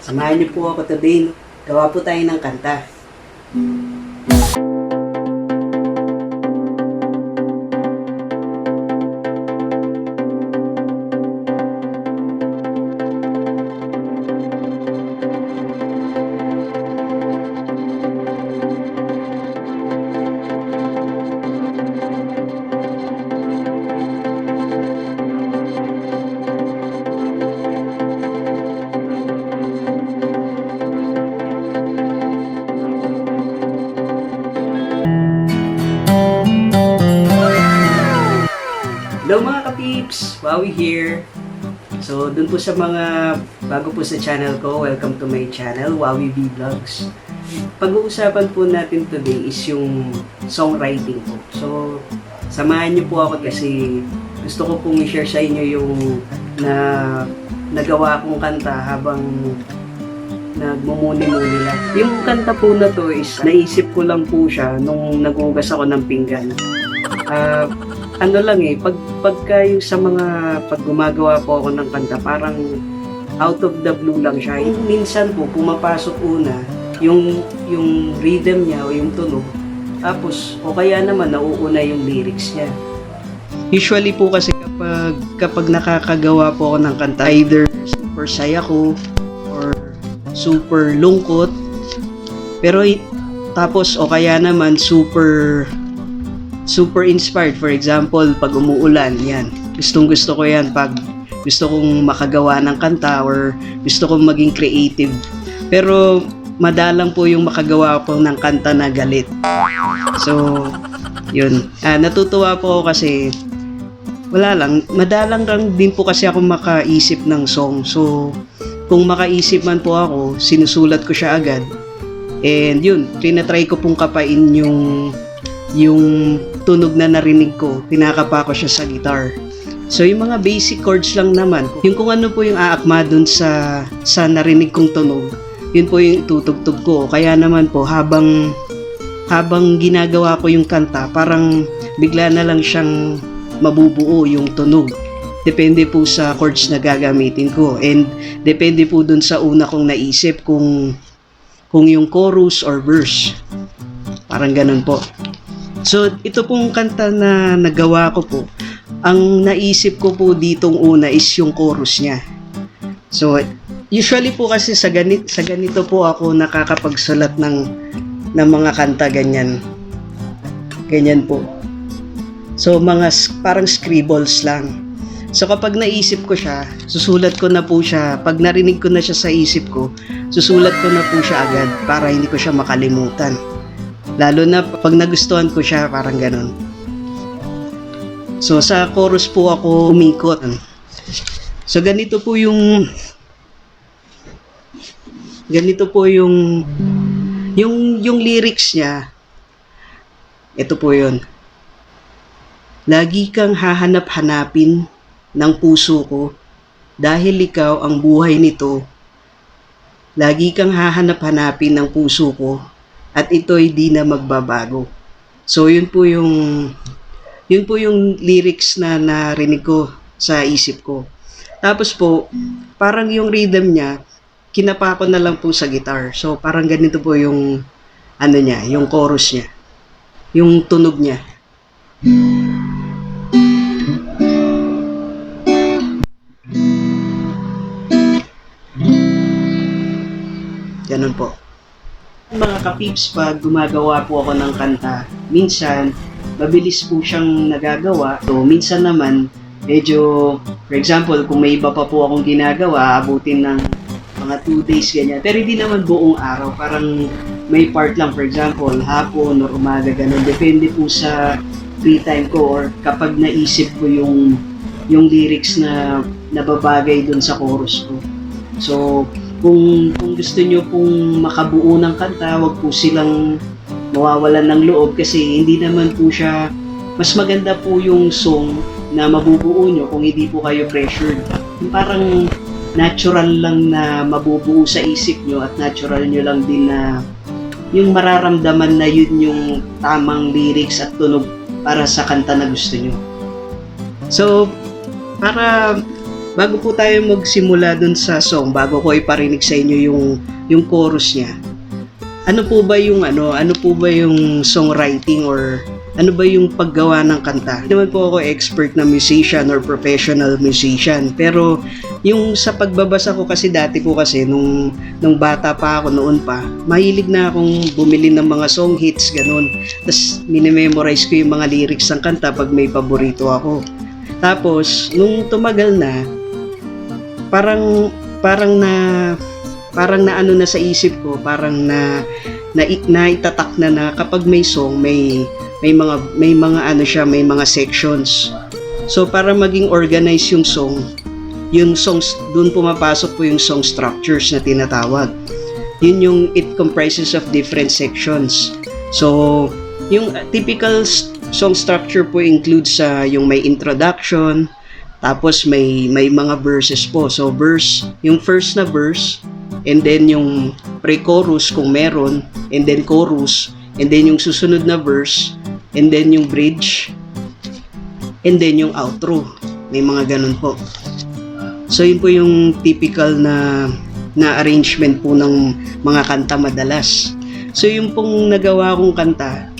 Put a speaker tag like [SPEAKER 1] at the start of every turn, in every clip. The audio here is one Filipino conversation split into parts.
[SPEAKER 1] Samahan niyo po ako today. Gawa po tayo ng kanta. Hello mga ka-peeps! Wowie here! So, dun po sa mga bago po sa channel ko, welcome to my channel, Wowie V Vlogs. Pag-uusapan po natin today is yung songwriting po. So, samahan niyo po ako kasi gusto ko pong i-share sa inyo yung nagawa kong kanta habang nagmumuni-muni lang. Yung kanta po na to is naisip ko lang po siya nung nagugas ako ng pinggan. Ano lang pagka yung sa mga pag gumagawa po ako ng kanta, parang out of the blue lang siya. Minsan po, pumapasok una yung rhythm niya o yung tunog, tapos o kaya naman nauuna yung lyrics niya. Usually po kasi kapag nakakagawa po ako ng kanta, either super saya ko or super lungkot, pero tapos o kaya naman super inspired. For example, pag umuulan, yan. Gustong-gusto ko yan pag gusto kong makagawa ng kanta or gusto kong maging creative. Pero madalang po yung makagawa po ng kanta na galit. So, yun. Natutuwa po ako kasi wala lang. Madalang lang din po kasi ako makaisip ng song. So, kung makaisip man po ako, sinusulat ko siya agad. And yun, tinatry ko pong kapain yung tunog na narinig ko, pinakapa ko siya sa guitar. So yung mga basic chords lang naman, yung kung ano po yung aakma dun sa narinig kong tunog, yun po yung tutugtog ko. Kaya naman po habang ginagawa ko yung kanta, parang bigla na lang siyang mabubuo yung tunog. Depende po sa chords na gagamitin ko, and depende po dun sa una kong naisip kung yung chorus or verse. Parang ganun po. So, ito pong kanta na nagawa ko po, ang naisip ko po ditong una is yung chorus niya. So, usually po kasi sa ganito po ako nakakapagsulat ng mga kanta, ganyan. Ganyan po. So, parang scribbles lang. So, kapag naisip ko siya, susulat ko na po siya. Pag narinig ko na siya sa isip ko, susulat ko na po siya agad para hindi ko siya makalimutan. Lalo na pag nagustuhan ko siya, parang ganun. So, sa chorus po ako umikot. So, ganito po yung lyrics niya. Ito po yun. Lagi kang hahanap-hanapin ng puso ko dahil ikaw ang buhay nito. Lagi kang hahanap-hanapin ng puso ko at ito'y di na magbabago. So, yun po yung lyrics na narinig ko sa isip ko. Tapos po, parang yung rhythm niya, kinapa ko na lang po sa guitar. So, parang ganito po yung yung chorus niya. Yung tunog niya. Ganun po. Mga ka-peeps, pag gumagawa po ako ng kanta, minsan mabilis po siyang nagagawa. So, minsan naman medyo, for example, kung may iba pa po akong ginagawa, abutin ng mga 2 days ganyan. Pero hindi naman buong araw, parang may part lang, for example, hapon or umaga, ganun. Depende po sa free time ko or kapag naisip ko yung lyrics na nababagay dun sa chorus ko. So, kung gusto nyo pong makabuo ng kanta, wag po silang mawawalan ng loob kasi hindi naman po siya, mas maganda po yung song na mabubuo nyo kung hindi po kayo pressured. Parang natural lang na mabubuo sa isip nyo at natural nyo lang din na yung mararamdaman na yun yung tamang lyrics at tunog para sa kanta na gusto nyo. So, para bago po tayo magsimula dun sa song, bago ko iparinig sa inyo yung chorus niya, ano po ba yung songwriting or ano ba yung paggawa ng kanta? Hindi naman po ako expert na musician or professional musician, pero yung sa pagbabasa ko kasi dati po kasi nung bata pa ako noon pa, mahilig na akong bumili ng mga song hits, ganun. Tapos minememorize ko yung mga lyrics ng kanta pag may paborito ako. Tapos nung tumagal na, parang na ano na sa isip ko, parang naitatak na kapag may song, may mga ano siya, may mga sections. So para maging organized yung songs, doon pumapasok po yung song structures na tinatawag. Yun yung it comprises of different sections. So yung typical song structure po includes yung may introduction, tapos may mga verses po. So verse, yung first na verse, and then yung pre-chorus kung meron, and then chorus, and then yung susunod na verse, and then yung bridge, and then yung outro. May mga ganun po. So yun po yung typical na arrangement po ng mga kanta madalas. So yung pong nagawa kong kanta,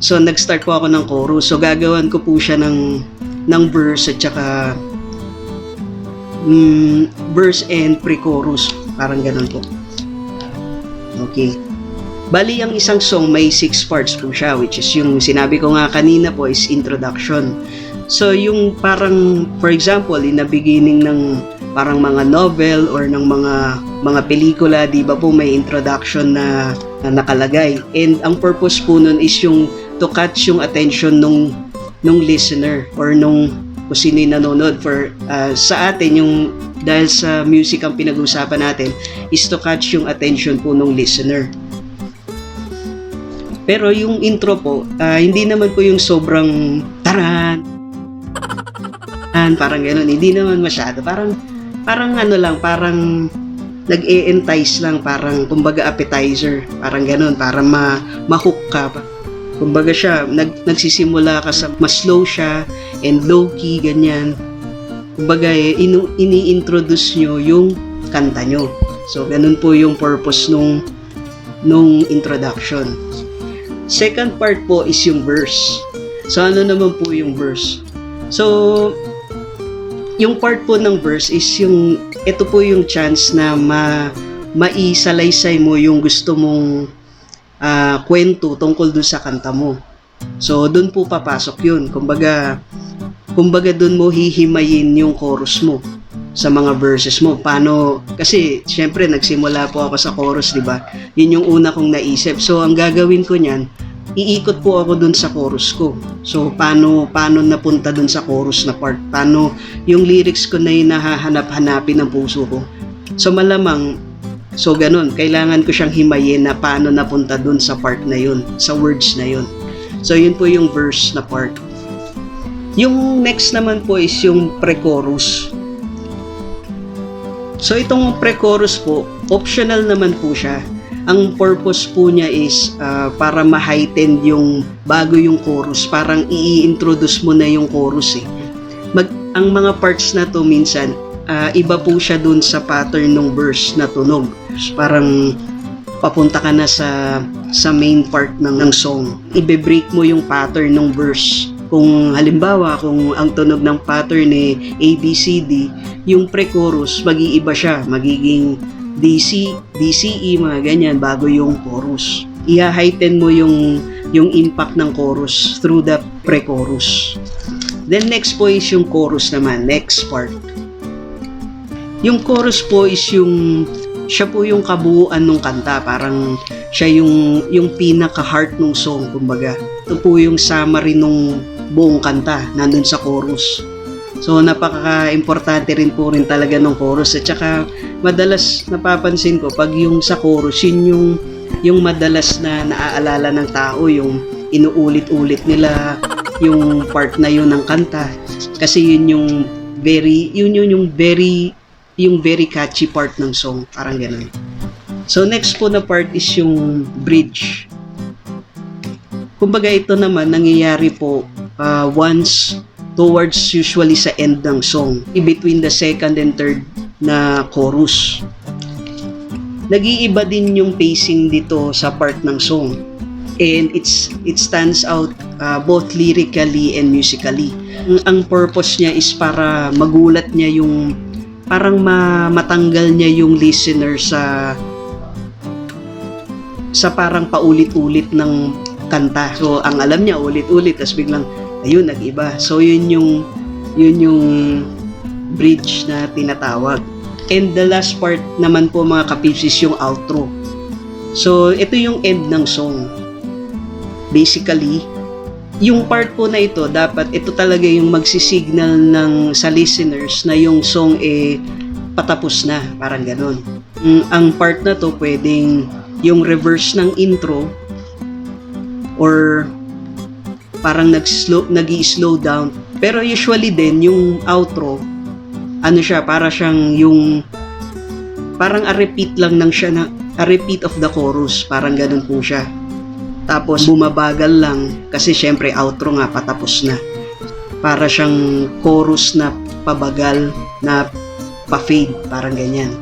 [SPEAKER 1] nag-start po ako ng chorus. So gagawan ko po siya ng verse at saka verse and pre-chorus. Parang ganun po. Okay. Bali, ang isang song may 6 parts po siya, which is yung sinabi ko nga kanina po is introduction. So, yung parang, for example, in the beginning ng parang mga novel or ng mga pelikula, di ba po may introduction na nakalagay. And ang purpose po nun is yung to catch yung attention nung listener or kung sino yung nanonood. For sa atin, yung dahil sa music ang pinag-uusapan natin is to catch yung attention po nung listener. Pero yung intro po, hindi naman po yung sobrang taran, parang gano'n. Hindi naman masyado. Parang ano lang, parang nag-e-entice lang, parang kumbaga appetizer. Parang gano'n, para ma-hook ka. Kumbaga siya, nagsisimula ka sa mas slow siya and low-key, ganyan. Kumbaga, ini-introduce nyo yung kanta nyo. So, ganun po yung purpose nung introduction. Second part po is yung verse. So, ano naman po yung verse? So, yung part po ng verse is ito po yung chance na maisalaysay mo yung gusto mong kwento tungkol dun sa kanta mo. So, dun po papasok yun. Kumbaga dun mo hihimayin yung chorus mo sa mga verses mo. Paano? Kasi, syempre, nagsimula po ako sa chorus, di ba? Yun yung una kong naisip. So, ang gagawin ko niyan, iikot po ako dun sa chorus ko. So, paano napunta dun sa chorus na part? Paano yung lyrics ko na yung nahahanap-hanapin ng puso ko? So, malamang, so ganun, kailangan ko siyang himayin na paano napunta dun sa part na yun, sa words na yun. So, yun po yung verse na part. Yung next naman po is yung pre-chorus. So, itong pre-chorus po, optional naman po siya. Ang purpose po niya is para ma-heighten yung bago yung chorus. Parang i-introduce mo na yung chorus eh. Ang mga parts na to minsan, iba po siya dun sa pattern ng verse na tunog. Parang papunta ka na sa main part ng song. Ibe-break mo yung pattern ng verse. Kung halimbawa, kung ang tunog ng pattern ni ABCD, yung pre-chorus, mag-iiba siya. Magiging DC, DCE, mga ganyan, bago yung chorus. I-heighten mo yung impact ng chorus through the pre-chorus. Then next po is yung chorus naman, next part. Yung chorus po is siya po yung kabuuan ng kanta. Parang siya yung pinaka-heart ng song, kumbaga. Ito po yung summary ng buong kanta, nandun sa chorus. So, napaka-importante rin po rin talaga ng chorus. At saka, madalas napapansin ko, pag yung sa chorus, yun yung madalas na naaalala ng tao, yung inuulit-ulit nila yung part na yun ng kanta. Kasi yun yung very catchy part ng song. Parang ganun. So, next po na part is yung bridge. Kumbaga, ito naman, nangyayari po once towards usually sa end ng song, between the second and third na chorus. Nag-iiba din yung pacing dito sa part ng song, and it stands out both lyrically and musically. Ang purpose niya is para magulat niya yung parang matanggal niya yung listener sa parang paulit-ulit ng kanta. So ang alam niya ulit-ulit, tapos biglang ayun, nag-iba. So yun yung bridge na tinatawag. And the last part naman po mga kapips is yung outro. So ito yung end ng song. Basically, yung part po na ito, dapat ito talaga yung magsisignal sa listeners na yung song patapos na, parang ganun. Ang part na to pwedeng yung reverse ng intro or parang nag-i-slow down. Pero usually din yung outro, ano siya, para siyang parang a repeat lang siya, a repeat of the chorus, parang ganun po siya. Tapos bumabagal lang kasi syempre outro nga patapos na. Para siyang chorus na pabagal na pa-fade, parang ganyan.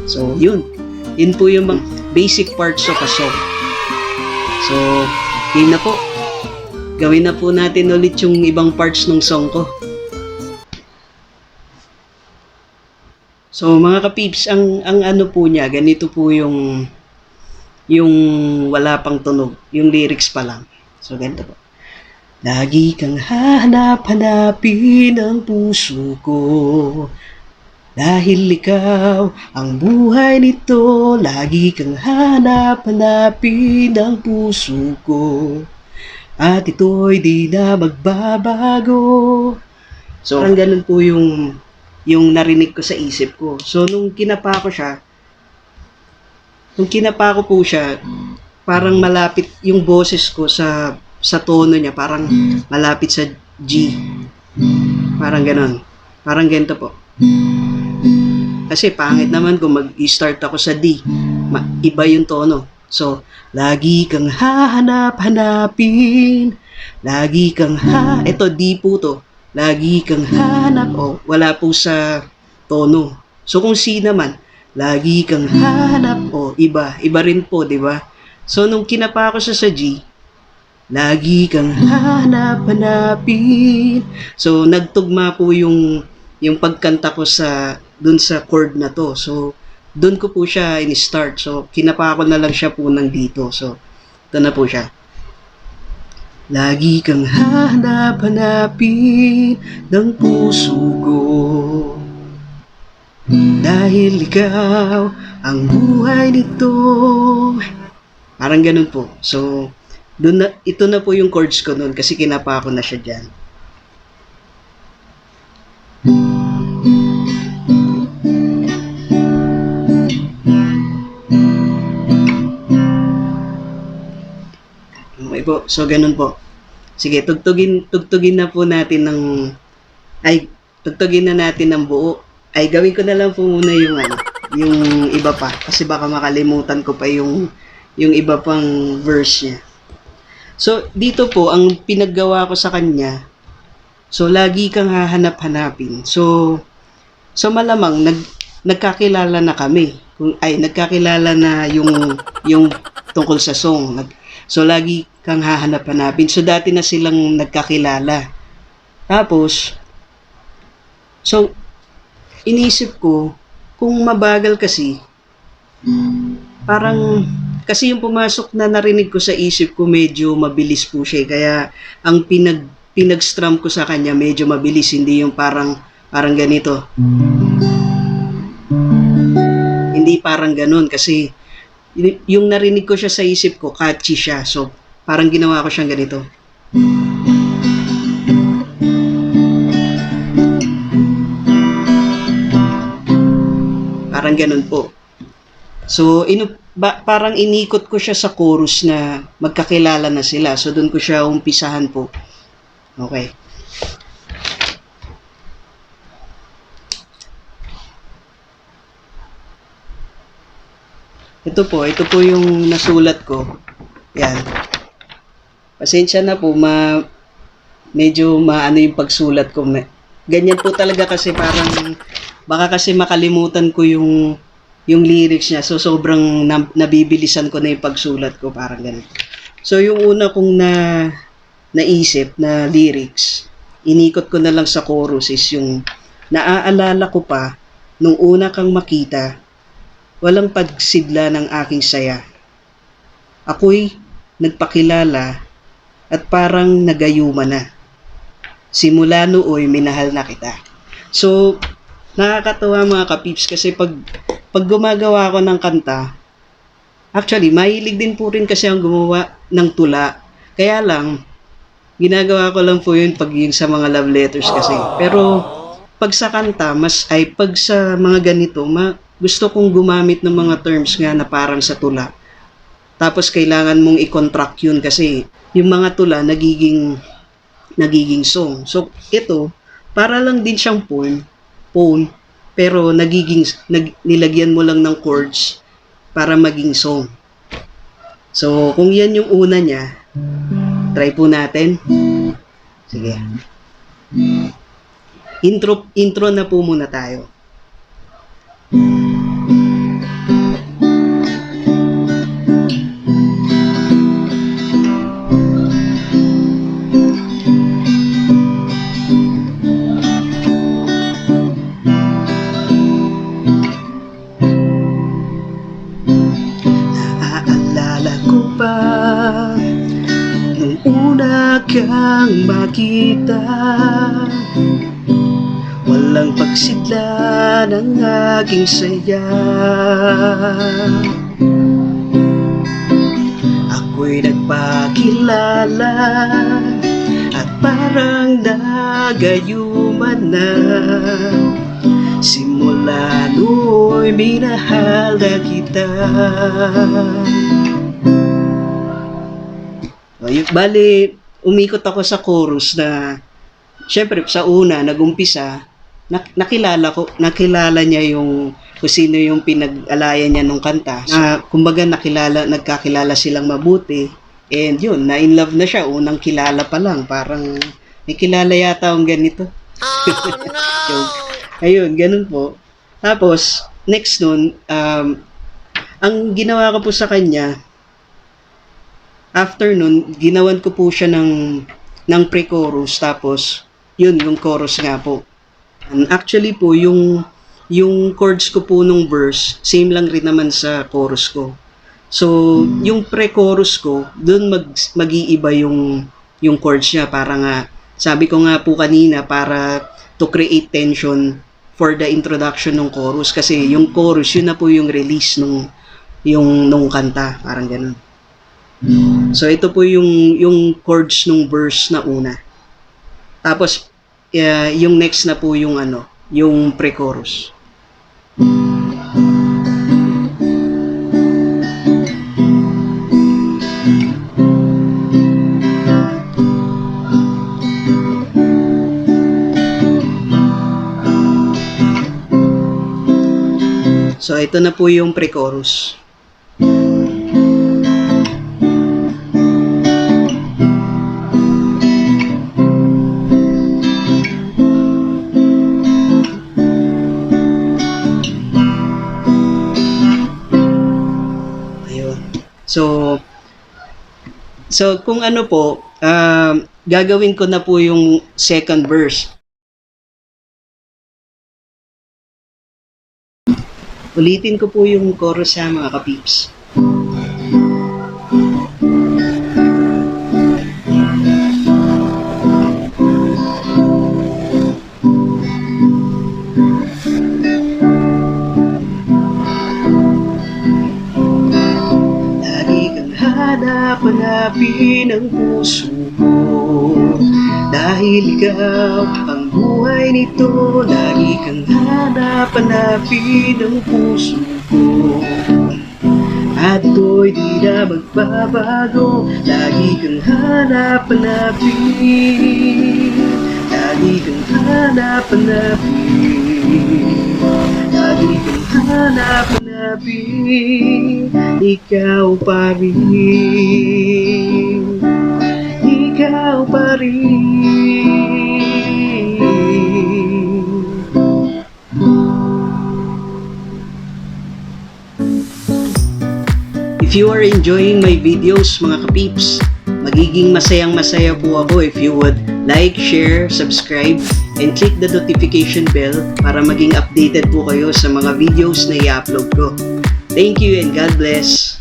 [SPEAKER 1] So yun po yung mga basic parts of a song. So game na po. Gawin na po natin ulit yung ibang parts ng song ko. So mga kapips, ang ano po niya, ganito po yung wala pang tunog, yung lyrics pa lang. So ganito po. Lagi kang hanap-hanapin ang puso ko, dahil ikaw ang buhay nito. Lagi kang hanap-hanapin ang puso ko, at ito'y di na magbabago. So parang ganun po yung narinig ko sa isip ko. So nung kinapa ko po siya, parang malapit yung boses ko sa tono niya, parang malapit sa G. Parang ganon. Parang ganito po. Kasi pangit naman kung mag-start ako sa D. Iba yung tono. So, lagi kang hahanap-hanapin. Lagi kang ito D po to. Lagi kang hanap. Wala po sa tono. So, kung C naman, lagi kang hanap, iba rin po, di ba? So nung kinapa ko sa G, lagi kang hanap-hanapin. So nagtugma po yung pagkanta ko dun sa chord na to. So dun ko po siya in-start. So kinapa ko na lang siya po ng dito. So ito na po siya. Lagi kang hanap-hanapin ng puso ko, dahil ikaw ang buhay nito. Parang ganun po. So, ito na po yung chords ko nun kasi kinapa ko na siya dyan. Okay po. So, ganun po. Sige, tugtugin na po natin tugtugin na natin ng buo. Ay, gawin ko na lang po muna yung iba pa. Kasi baka makalimutan ko pa yung iba pang verse niya. So, dito po, ang pinaggawa ko sa kanya, so, lagi kang hahanap-hanapin. So malamang, nagkakilala na kami. Nagkakilala na yung tungkol sa song. So, lagi kang hahanap-hanapin. So, dati na silang nagkakilala. Tapos, so, inisip ko, kung mabagal kasi, parang, kasi yung pumasok na narinig ko sa isip ko, medyo mabilis po siya. Kaya, ang pinag-strum ko sa kanya, medyo mabilis. Hindi yung parang ganito. Hindi parang ganun. Kasi, yung narinig ko siya sa isip ko, catchy siya. So, parang ginawa ko siyang ganito. Parang ganun po. So, parang inikot ko siya sa chorus na magkakilala na sila. So, doon ko siya umpisahan po. Okay. Ito po yung nasulat ko. Yan. Pasensya na po, medyo maano yung pagsulat ko. Ganyan po talaga kasi parang baka kasi makalimutan ko yung lyrics niya. So sobrang nabibilisan ko na yung pagsulat ko, parang ganun. So yung una kong naisip na lyrics, inikot ko na lang sa chorus is yung naaalala ko pa nung una kang makita, walang pagsidla ng aking saya. Ako'y nagpakilala at parang nagayuma na. Simula nooy minahal na kita. So, nakakatawa mga kapips kasi pag gumagawa ako ng kanta, actually, mahilig din po rin kasi ang gumawa ng tula. Kaya lang, ginagawa ko lang po yun pag yung sa mga love letters kasi. Pero, pag sa kanta, pag sa mga ganito, gusto kong gumamit ng mga terms nga na parang sa tula. Tapos, kailangan mong i-contract yun kasi yung mga tula nagiging song. So, ito, para lang din siyang poem, pero nilagyan mo lang ng chords para maging song. So, kung yan yung una niya, try po natin. Sige. Intro na po muna tayo. Nung una kang makita, walang pagsidla ng aking saya. Ako'y nagpakilala at parang nagayuman na. Simula nooy minahal na kita. Bali, umikot ako sa chorus na, syempre sa una, nagumpisa, nakilala niya kung sino yung pinag-alayan niya nung kanta. Kumbaga nagkakilala silang mabuti, and yun, na-in love na siya, unang kilala pa lang, parang may kilala yata akong ganito. Oh no! Ayun, ganun po. Tapos, next nun, ang ginawa ko po sa kanya, after nun, ginawan ko po siya ng pre-chorus, tapos, yun, yung chorus nga po. And actually po, yung chords ko po nung verse, same lang rin naman sa chorus ko. So, yung pre-chorus ko, dun mag-iiba yung chords niya, para nga, sabi ko nga po kanina, para to create tension for the introduction ng chorus, kasi yung chorus, yun na po yung release nung kanta, parang ganun. So ito po yung chords nung verse na una. Tapos yung next na po yung yung pre-chorus. So ito na po yung pre-chorus. So kung ano po, gagawin ko na po yung second verse. Ulitin ko po yung chorus sa mga kapips. Hanapin ang puso ko, dahil ikaw ang buhay nito. Lagi kang hanapin ang puso ko, at ito'y di na magbabago. Lagi kang hanapin, lagi kang hanapin, lagi kang hanapin. Ikaw pa rin, ikaw pa rin. If you are enjoying my videos mga kapips, magiging masayang-masaya po ako if you would like, share, subscribe, and click the notification bell para maging updated po kayo sa mga videos na i-upload ko. Thank you and God bless!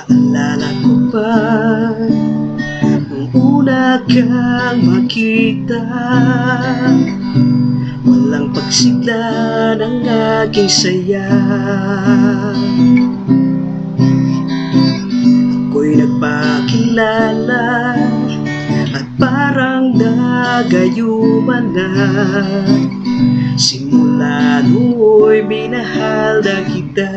[SPEAKER 1] Naalala ko pa nung una kang makita, walang pagsigla ng aking saya. Ako'y nagpakilala at parang nagayuman na. Simula no'y minahal na kita.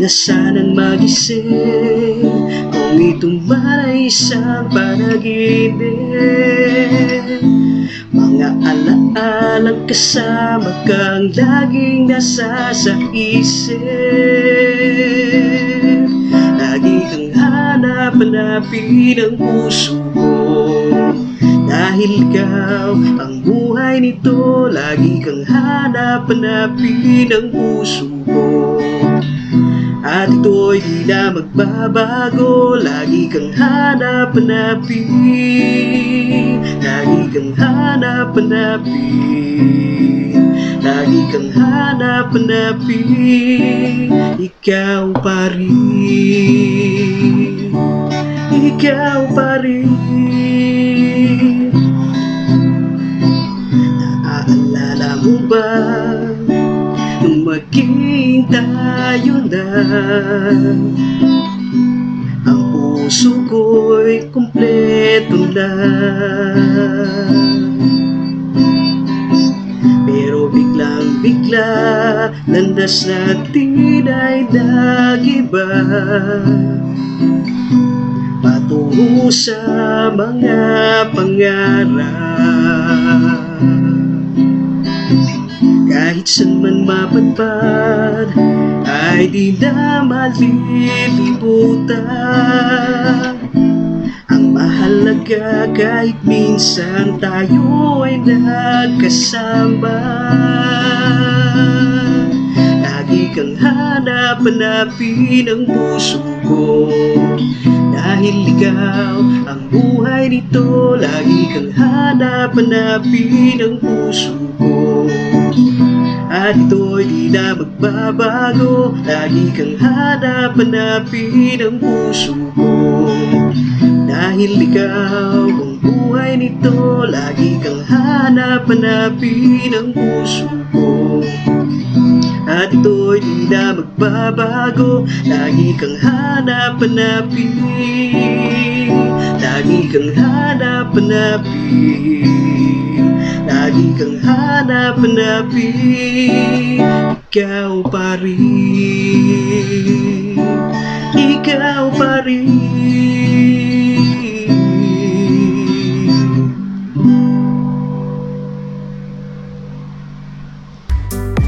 [SPEAKER 1] Na sanang magising kung ito man ay isang panaginip. Mga alaalang kasama kang laging nasa sa isip. Lagi kang hanap-hanapin ang puso ko, dahil ikaw ang buhay nito. Lagi kang hanap-hanapin ang puso ko, at ito'y di na magbabago. Lagi kang hanap-hanapin, lagi kang hanap-hanapin, lagi kang hanap-hanapin. Ikaw pa rin, ikaw pa rin. Naaalala mo ba nung maging tayo na, ang puso ko'y kumpleto na. Pero biglang-bigla, landas natin ay nagiba, patungo sa mga pangarap. Kahit saan man mapadpad, ay di na malilimutan. Ang mahalaga kahit minsan tayo ay nagkasama. Lagi kang hanap-hanapin ang puso ko, dahil ikaw ang buhay nito. Lagi kang hanap-hanapin ang puso ko, at ito'y di na magbabago. Lagi kang hanap-hanapin ang puso ko, dahil ikaw ang buhay nito. Lagi kang hanap-hanapin ang puso ko, at ito'y di na magbabago. Lagi kang hanap-hanapin, lagi kang hanap-hanapin, lagi kang hanap-hanapin. Ikaw pa rin, ikaw pa rin.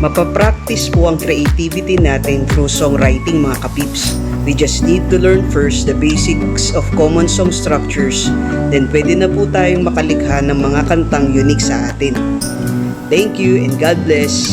[SPEAKER 1] Mapapractice po ang creativity natin through songwriting mga kapips. We just need to learn first the basics of common song structures, then pwede na po tayong makalikha ng mga kantang unique sa atin. Thank you and God bless!